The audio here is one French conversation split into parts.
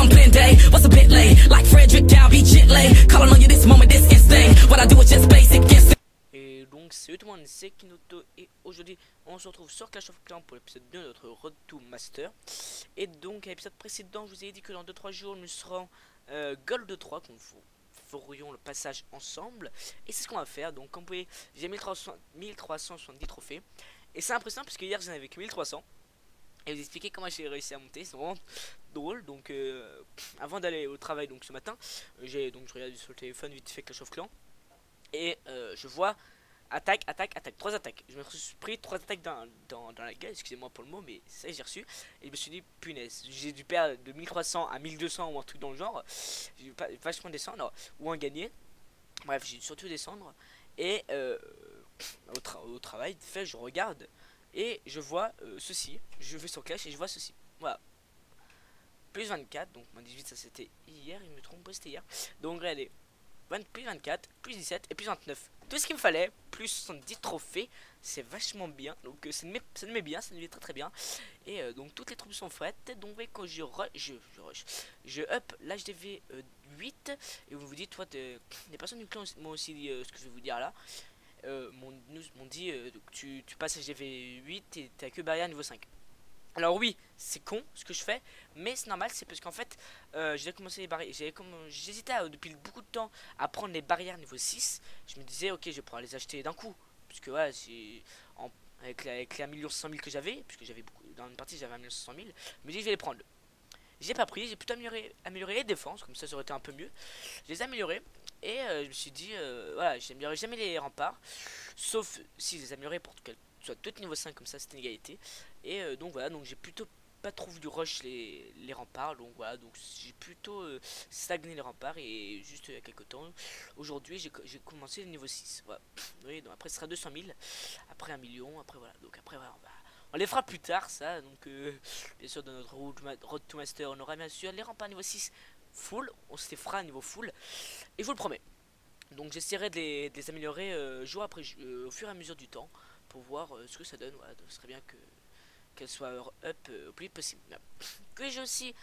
on clean day. What's a bit late? Like Frederick Dow, be jet late. Calling on you this moment, this instinct. What I do is just basic instinct. Et donc c'est tout le monde, c'est Kinoto et aujourd'hui on se retrouve sur Clash of Clans pour l'épisode 2 de notre Road to Master. Et donc à l'épisode précédent je vous ai dit que dans 2-3 jours nous serons Gold 3, qu'on ferions le passage ensemble. Et c'est ce qu'on va faire. Donc comme vous voyez j'ai 1370 trophées. Et c'est impressionnant parce que hier j'en avais que 1300. Et vous expliquer comment j'ai réussi à monter, c'est vraiment drôle. Donc avant d'aller au travail donc ce matin, je regarde sur le téléphone vite fait Clash of Clans. Et je vois attaque, 3 attaques. Je me suis pris 3 attaques dans la gueule, excusez-moi pour le mot, mais c'est ça que j'ai reçu. Et je me suis dit, punaise, j'ai dû perdre de 1300 à 1200 ou un truc dans le genre. J'ai dû vachement descendre ou en gagner. Bref, j'ai dû surtout descendre. Et au travail, fait, je regarde et je vois ceci. Je vais sur Clash et je vois ceci. Voilà. Plus 24, donc moins 18, ça c'était hier, il me trompe pas, c'était hier. Donc regardez. Plus 24, plus 17 et plus 29. Tout ce qu'il me fallait, plus 70 trophées, c'est vachement bien. Donc ça me met bien, ça me met très très bien. Et donc toutes les troupes sont faites. Donc quand je up l'HDV 8. Et vous vous dites, toi, des personnes du clan m'ont aussi dit ce que je vais vous dire là. M'ont dit tu passes HDV 8 et t'as que barrière niveau 5. Alors oui, c'est con ce que je fais, mais c'est normal, c'est parce qu'en fait, j'ai commencé les barrières, j'hésitais depuis beaucoup de temps à prendre les barrières niveau 6. Je me disais, ok, je vais pouvoir les acheter d'un coup, parce que ouais, avec les 1 100 000 que j'avais, puisque j'avais beaucoup, dans une partie j'avais 1 100 000, je me dis je vais les prendre. J'ai pas pris, j'ai plutôt amélioré les défenses, comme ça aurait été un peu mieux. Je les ai améliorés, et je me suis dit, voilà, j'améliorerai jamais les remparts, sauf si je les améliorais pour soit tout niveau 5, comme ça c'était une égalité. Et donc voilà, donc j'ai plutôt pas trop du rush les remparts. Donc voilà, donc j'ai plutôt stagné les remparts. Et juste il y a quelques temps, aujourd'hui j'ai commencé le niveau 6. Voilà. Oui, donc après ce sera 200 000, après 1 million, après voilà. Donc après voilà, on les fera plus tard ça. Donc bien sûr dans notre Road to Master on aura bien sûr les remparts niveau 6 full. On se les fera à niveau full. Et je vous le promets. Donc j'essaierai de les améliorer jour après au fur et à mesure du temps, pour voir ce que ça donne. Voilà, donc ce serait bien qu'elle soit up au plus vite possible. Que j'ai aussi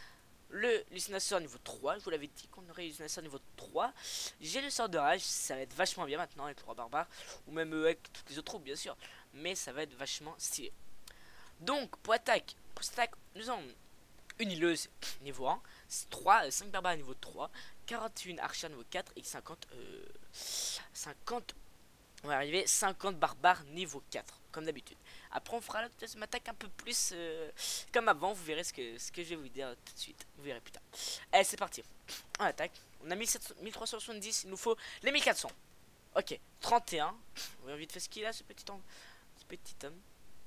le Lucinasseur niveau 3. Je vous l'avais dit qu'on aurait le Lucinasseur niveau 3. J'ai le sort de rage, ça va être vachement bien maintenant avec le roi barbare, ou même avec toutes les autres troupes bien sûr, mais ça va être vachement stylé. Donc pour attaque, nous avons une hileuse niveau 1, 5 barbares niveau 3, 41 archers niveau 4 et 50 on va arriver 50 barbares niveau 4 comme d'habitude. Après on fera la deuxième attaque un peu plus comme avant. Vous verrez ce que je vais vous dire tout de suite. Vous verrez plus tard. Allez, c'est parti. On attaque. On a 1370. Il nous faut les 1400. Ok, 31. On va vite faire ce qu'il a, ce petit homme.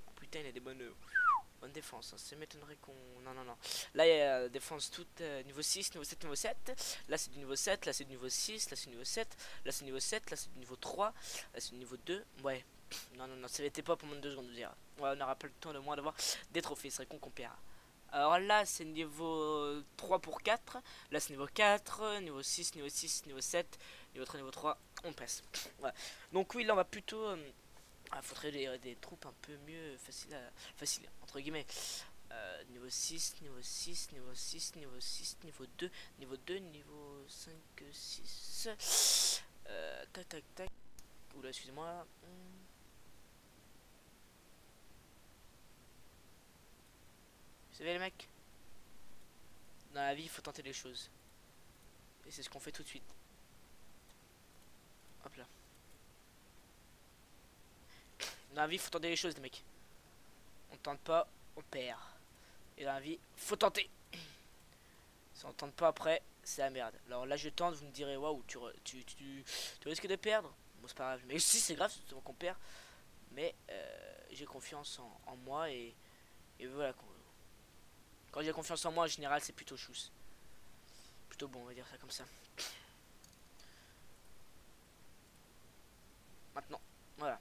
Oh, putain, il a des bonne défense. Ça m'étonnerait qu'on... Non. Là il y a défense toute niveau 6, niveau 7, niveau 7. Là c'est du niveau 7, là c'est du niveau 6, là c'est du niveau 7, là c'est niveau 7, là c'est du niveau 3, là c'est du niveau 2. Ouais. Non, ça n'était pas pour moins de 2 secondes de dire. Ouais, on n'aura pas le temps de moins d'avoir des trophées, c'est vrai qu'on compare. Alors là c'est niveau 3 pour 4, là c'est niveau 4, niveau 6, niveau 6, niveau 7, niveau 3, niveau 3, on passe. Ouais. Donc oui, là on va plutôt... faudrait des troupes un peu mieux facile entre guillemets. Niveau 6, niveau 6, niveau 6, niveau 6, niveau 2, niveau 2, niveau 5, 6. Tac. Oula, excusez-moi. Vous savez les mecs, dans la vie il faut tenter les choses. Et c'est ce qu'on fait tout de suite. Hop là. Dans la vie, faut tenter les choses, les mecs. On tente pas, on perd. Et dans la vie, faut tenter. Si on tente pas après, c'est la merde. Alors là, je tente, vous me direz, waouh, tu risques de perdre. Bon, c'est pas grave. Mais si, c'est grave, c'est qu'on perd. Mais j'ai confiance en moi et voilà. Quand j'ai confiance en moi, en général, c'est plutôt chousse. Plutôt bon, on va dire ça comme ça. Maintenant, voilà.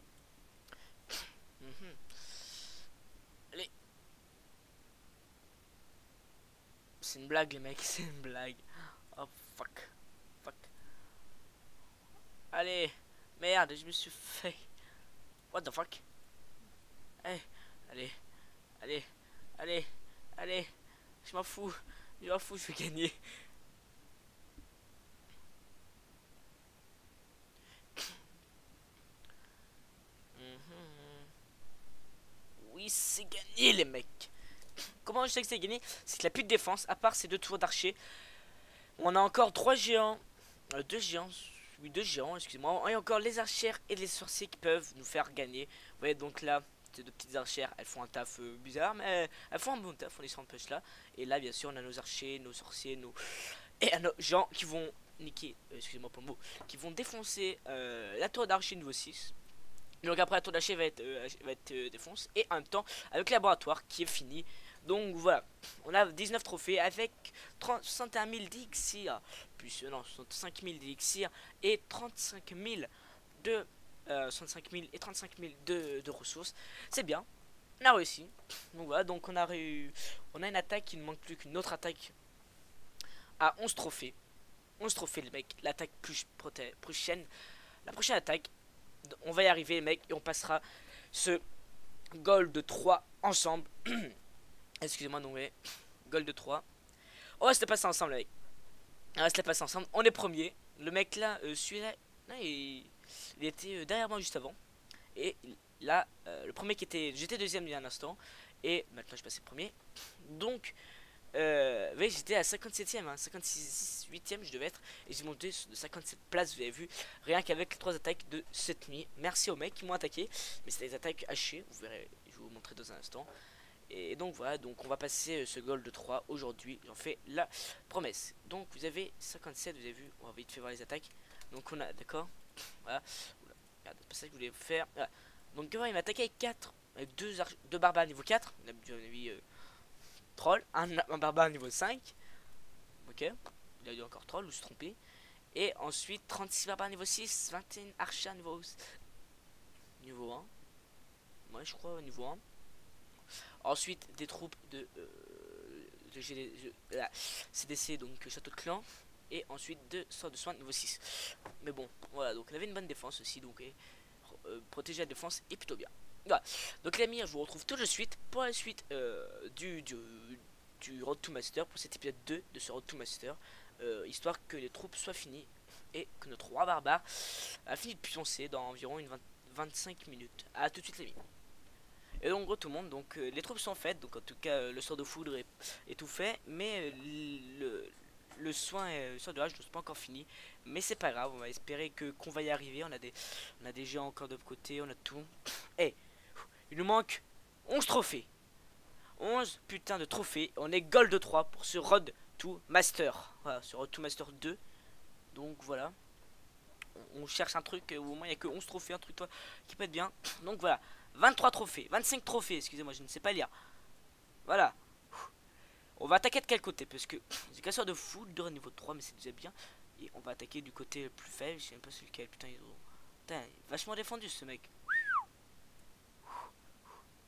Allez. C'est une blague les mecs, c'est une blague. Oh fuck. Allez. Merde, je me suis fait. What the fuck. Hey. Allez. Je m'en fous. Je m'en fous, je vais gagner. Oui, c'est gagné les mecs. Comment je sais que c'est gagné? C'est qu'il n'y a plus de défense, à part ces 2 tours d'archer. On a encore 3 géants. 2 géants. Oui, 2 géants, excusez-moi. Et encore les archères et les sorciers qui peuvent nous faire gagner. Vous voyez, donc là, ces 2 petites archères, elles font un taf bizarre, mais elles font un bon taf, on les empêche là. Et là, bien sûr, on a nos archers, nos sorciers, et nos gens qui vont niquer, excusez-moi pour le mot, qui vont défoncer la tour d'archer niveau 6. Donc après la tour d'archer va être défonce. Et en même temps, avec le laboratoire qui est fini. Donc voilà, on a 19 trophées avec 61 000 d'élixir, plus non, 65 000 d'élixir et 35 000 de 65 000 et 35 000 de ressources. C'est bien, on a réussi. Donc voilà, donc on a une attaque qui ne manque plus qu'une autre attaque à 11 trophées. 11 trophées le mec, l'attaque prochaine, la prochaine attaque, on va y arriver les mecs et on passera ce gold 3 ensemble. Excusez-moi, donc ouais, gold 3. On va se le passer ensemble, mec. On va se le passer ensemble. On est premier. Le mec là, celui-là, il était derrière moi juste avant. Et là, le premier qui était. J'étais deuxième il y a un instant. Et maintenant je passais premier. Donc, oui, j'étais à 57ème, hein, 56, 8ème je devais être. Et j'ai monté de 57 places, vous avez vu. Rien qu'avec les 3 attaques de cette nuit. Merci aux mecs qui m'ont attaqué. Mais c'était des attaques hachées, vous verrez, je vais vous montrer dans un instant. Et donc voilà, donc on va passer ce gold 3 aujourd'hui, j'en fais la promesse. Donc vous avez 57, vous avez vu, on va vite faire voir les attaques. Donc on a, d'accord, voilà, regardez, c'est pas ça que je voulais faire. Voilà. Donc il m'a attaqué avec 4, avec 2 barbares niveau 4, on a vu troll, un barbare niveau 5. Ok, il a eu encore troll ou se tromper. Et ensuite 36 barbares niveau 6, 21 archers niveau 1. Moi je crois niveau 1. Ensuite des troupes de CDC, donc château de clan. Et ensuite 2 sorts de soins niveau 6. Mais bon, voilà, donc il avait une bonne défense aussi. Donc protéger la défense est plutôt bien. Voilà. Donc les amis, je vous retrouve tout de suite pour la suite du Road to Master, pour cet épisode 2 de ce Road to Master, histoire que les troupes soient finies et que notre roi barbare a fini de pioncer dans environ 25 minutes. A tout de suite les amis. Et donc gros tout le monde, donc les troupes sont faites, donc en tout cas le sort de foudre est tout fait, mais le soin et le sort de rage ne sont pas encore finis, mais c'est pas grave, on va espérer qu'on va y arriver. On a des géants encore de l'autre côté, on a tout. Et il nous manque 11 trophées, 11 putains de trophées, on est gold 3 pour ce Road to Master, voilà, ce Road to Master 2, donc voilà. On cherche un truc où au moins il n'y a que 11 trophées, un truc toi, qui peut être bien, donc voilà. 23 trophées, 25 trophées, excusez-moi, je ne sais pas lire. Voilà. On va attaquer de quel côté? Parce que j'ai casseur de foudre niveau 3, mais c'est déjà bien. Et on va attaquer du côté le plus faible, je sais même pas c'est lequel. Putain, il est vachement défendu ce mec.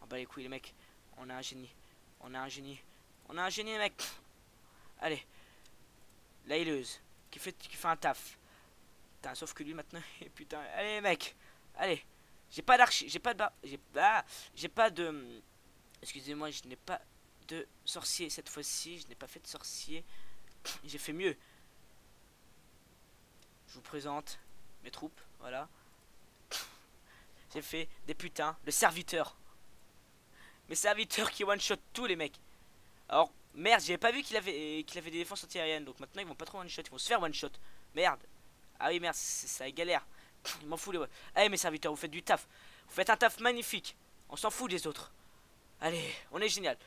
On bat les couilles les mecs. On a un génie. On a un génie. On a un génie les mecs. Allez. La hileuse. Qui fait un taf. Putain, sauf que lui maintenant. Putain, allez les mecs. Allez. J'ai pas d'archi, j'ai pas de excusez-moi, je n'ai pas de sorcier cette fois-ci, je n'ai pas fait de sorcier. J'ai fait mieux. Je vous présente mes troupes, voilà. J'ai fait des putains, le serviteur. Mes serviteurs qui one shot tous les mecs. Alors merde, j'avais pas vu qu'il avait des défenses anti-aériennes, donc maintenant ils vont pas trop one shot, ils vont se faire one shot. Merde. Ah oui merde, ça galère. Il m'en fout les... Allez mes serviteurs, vous faites du taf. Vous faites un taf magnifique. On s'en fout des autres. Allez, on est génial.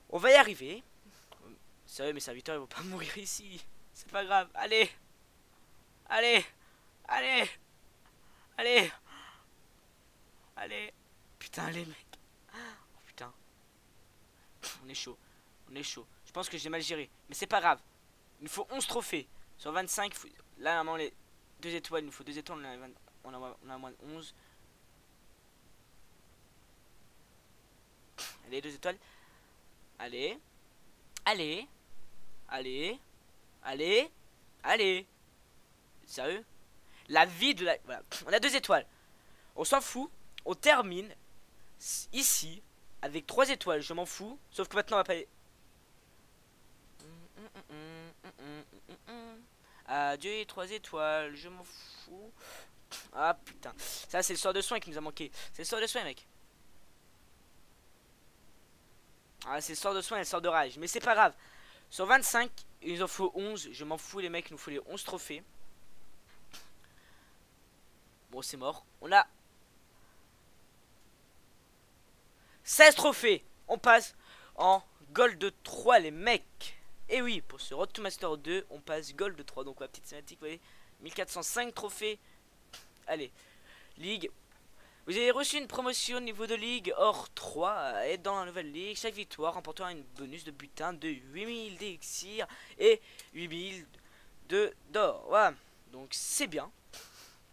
On va y arriver. Sérieux mes serviteurs ils vont pas mourir ici. C'est pas grave. Allez. Allez. Allez. Allez. Allez. Putain les mecs. Oh putain. On est chaud. On est chaud. Je pense que j'ai mal géré. Mais c'est pas grave. Il nous faut 11 trophées. Sur 25. Là normalement les... 2 étoiles, il nous faut 2 étoiles, on a moins de 11. Allez, 2 étoiles. Allez. Allez. Allez. Allez. Allez. Sérieux? La vie de la... Voilà. On a 2 étoiles. On s'en fout. On termine ici avec 3 étoiles. Je m'en fous. Sauf que maintenant on va pas... Adieu et 3 étoiles, je m'en fous. Ah putain, ça c'est le sort de soin qui nous a manqué. C'est le sort de soin, mec. Ah, c'est le sort de soin et le sort de rage. Mais c'est pas grave. Sur 25, il nous en faut 11. Je m'en fous, les mecs, il nous faut les 11 trophées. Bon, c'est mort. On a 16 trophées. On passe en Gold 3, les mecs. Et oui, pour ce Road to Master 2, on passe Gold 3. Donc, la petite cinématique, vous voyez, 1405 trophées. Allez, Ligue. Vous avez reçu une promotion au niveau de Ligue hors 3 et dans la nouvelle Ligue. Chaque victoire remportera une bonus de butin de 8000 d'élixir et 8000 d'or. Voilà, donc c'est bien.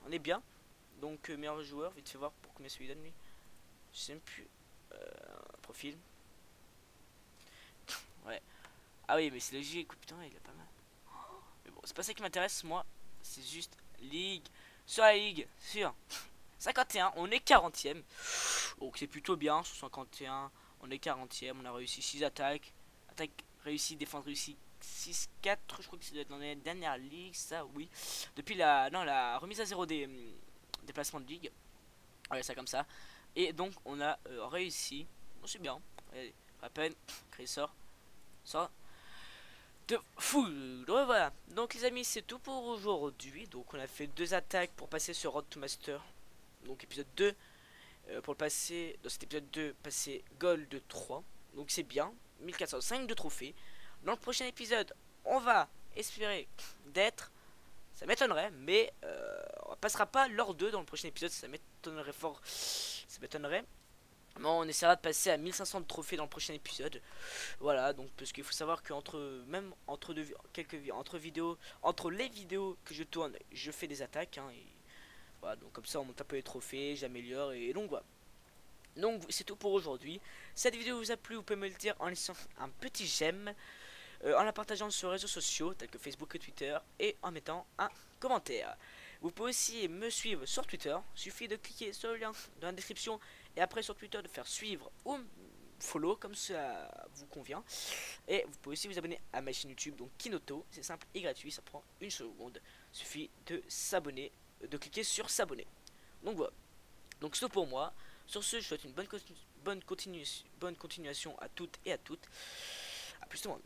On est bien. Donc, meilleur joueur, vite fait voir pour combien celui donne lui. Je sais même plus. Profil. Ouais. Ah oui, mais c'est logique. Putain, il a pas mal. Mais bon, c'est pas ça qui m'intéresse, moi. C'est juste Ligue. Sur la Ligue, sur 51, on est 40ème. Donc c'est plutôt bien. Sur 51, on est 40ème. On a réussi 6 attaques. Attaque réussie, défense réussie 6-4. Je crois que c'est dans la dernière ligue, ça, oui. Depuis la remise à 0 des placements de ligue. Ouais, ça comme ça. Et donc on a réussi. Bon, c'est bien. Allez, à peine. Créer sort. Sort. De fou. Voilà. Donc les amis, c'est tout pour aujourd'hui. Donc on a fait 2 attaques pour passer sur Road to Master. Donc épisode 2. Pour le passer, dans cet épisode 2, passer Gold 3. Donc c'est bien. 1405 de trophées. Dans le prochain épisode, on va espérer d'être. Ça m'étonnerait, mais on passera pas l'or 2 dans le prochain épisode. Ça m'étonnerait fort. Ça m'étonnerait. Mais on essaiera de passer à 1500 de trophées dans le prochain épisode. Voilà, donc parce qu'il faut savoir que entre les vidéos que je tourne, je fais des attaques. Hein, et voilà, donc comme ça on monte un peu les trophées, j'améliore et donc voilà. Donc c'est tout pour aujourd'hui. Si cette vidéo vous a plu, vous pouvez me le dire en laissant un petit j'aime, en la partageant sur les réseaux sociaux tels que Facebook et Twitter et en mettant un commentaire. Vous pouvez aussi me suivre sur Twitter. Il suffit de cliquer sur le lien dans la description et après sur Twitter de faire suivre ou follow comme ça vous convient. Et vous pouvez aussi vous abonner à ma chaîne YouTube, donc Kinoto. C'est simple et gratuit, ça prend une seconde. Il suffit de s'abonner, de cliquer sur s'abonner. Donc voilà. Donc c'est tout pour moi. Sur ce, je souhaite une bonne continuation à toutes et à toutes. A plus tout le monde.